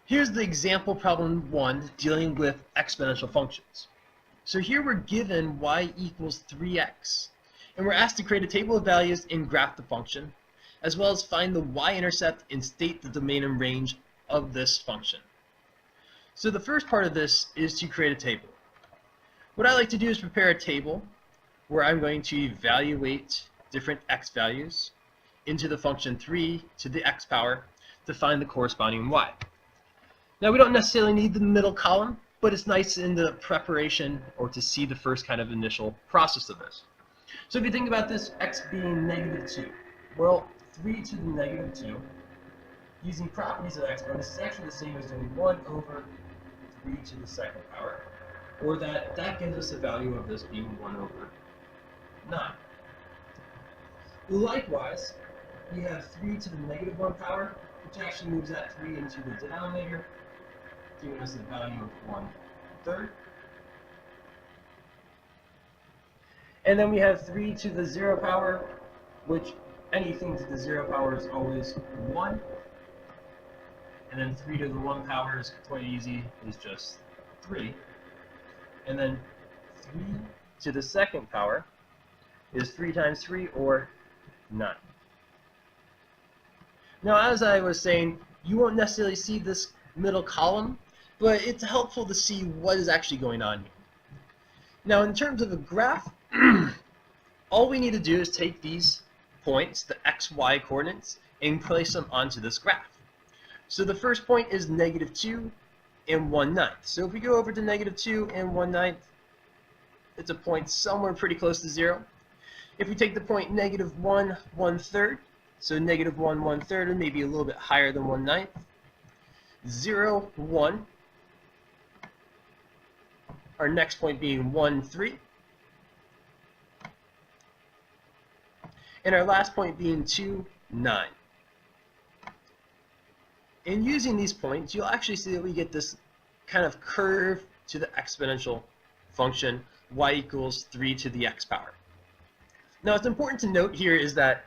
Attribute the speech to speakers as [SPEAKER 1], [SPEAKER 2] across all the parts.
[SPEAKER 1] Here's the example problem 1 dealing with exponential functions. So here we're given y equals 3x, and we're asked to create a table of values and graph the function, as well as find the y-intercept and state the domain and range of this function. So the first part of this is to create a table. What I like to do is prepare a table where I'm going to evaluate different x values into the function 3 to the x power to find the corresponding y. Now we don't necessarily need the middle column, but it's nice in the preparation or to see the first kind of initial process of this. So if you think about this, x being -2, well, 3 to the -2, using properties of exponents, is actually the same as doing 1 over 3 to the second power, or that gives us a value of this being 1 over 9. Likewise, we have 3 to the -1 power, which actually moves that 3 into the denominator, giving us the value of 1/3. And then we have 3 to the 0 power, which anything to the 0 power is always 1. And then 3 to the 1 power is quite easy, is just 3. And then 3 to the second power is 3 times 3, or 9. Now, as I was saying, you won't necessarily see this middle column, but it's helpful to see what is actually going on here. Now, in terms of a graph, all we need to do is take these points, the x, y coordinates, and place them onto this graph. So the first point is -2 and 1/9. So if we go over to -2 and 1/9, it's a point somewhere pretty close to 0. If we take the point -1 1/3, so -1 1/3, or maybe a little bit higher than 1/9, 0 1, our next point being 1 3, and our last point being 2 9. And using these points, you'll actually see that we get this kind of curve to the exponential function y equals 3 to the x power. Now, what's important to note here is that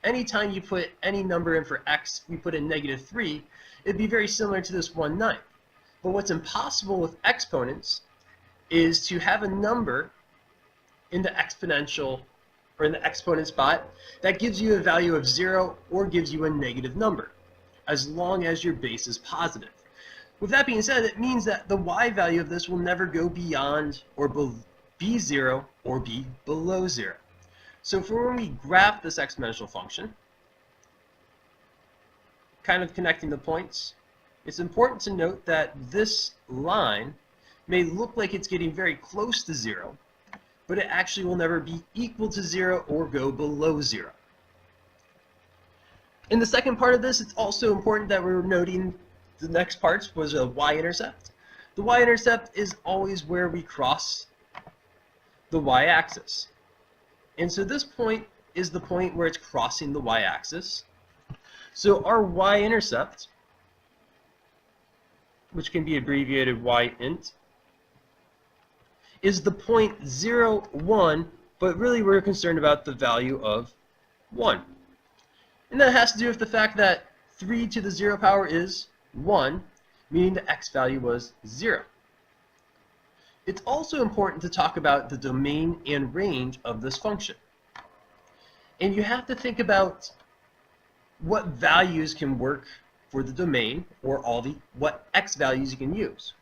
[SPEAKER 1] anytime you put any number in for x, we put in -3, it'd be very similar to this 1/9. But what's impossible with exponents is to have a number in the exponential or in the exponent spot that gives you a value of 0 or gives you a negative number, as long as your base is positive. With that being said, it means that the y value of this will never go beyond or be 0 or be below 0. So for when we graph this exponential function, kind of connecting the points, it's important to note that this line may look like it's getting very close to 0, but it actually will never be equal to 0 or go below 0. In the second part of this, it's also important that we're noting the next parts was a y-intercept. The y-intercept is always where we cross the y-axis. And so this point is the point where it's crossing the y-axis. So our y-intercept, which can be abbreviated y-int, is the point 0 1, but really we're concerned about the value of 1. And that has to do with the fact that 3 to the 0 power is 1, meaning the x value was 0. It's also important to talk about the domain and range of this function. And you have to think about what values can work for the domain, or what x values you can use.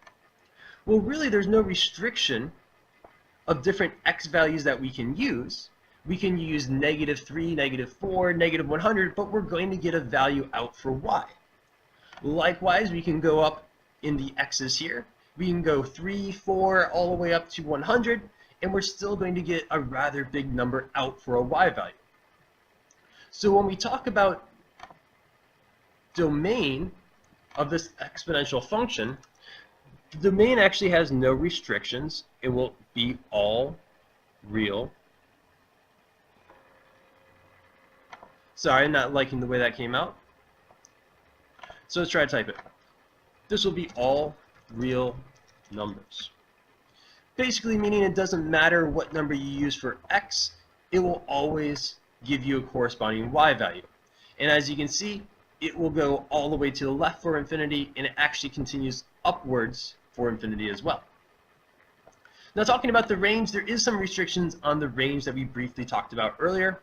[SPEAKER 1] Well, really there's no restriction of different x values that we can use. We can use -3, -4, -100, but we're going to get a value out for y. Likewise, we can go up in the x's here. We can go 3, 4, all the way up to 100, and we're still going to get a rather big number out for a y value. So when we talk about domain of this exponential function, the domain actually has no restrictions. It will be all real. Sorry, I'm not liking the way that came out. So let's try to type it. This will be all real numbers. Basically meaning it doesn't matter what number you use for x, it will always give you a corresponding y value. And as you can see, it will go all the way to the left for infinity, and it actually continues upwards for infinity as well. Now, talking about the range, there is some restrictions on the range that we briefly talked about earlier.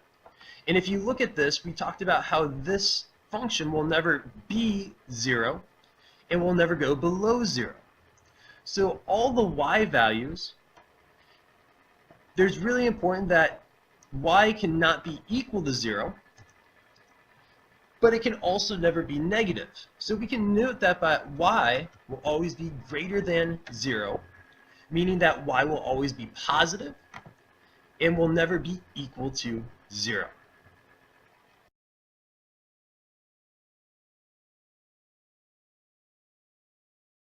[SPEAKER 1] And if you look at this, we talked about how this function will never be 0 and will never go below 0. So all the y values, there's really important that y cannot be equal to 0, but it can also never be negative. So we can note that y will always be greater than 0, meaning that y will always be positive and will never be equal to 0.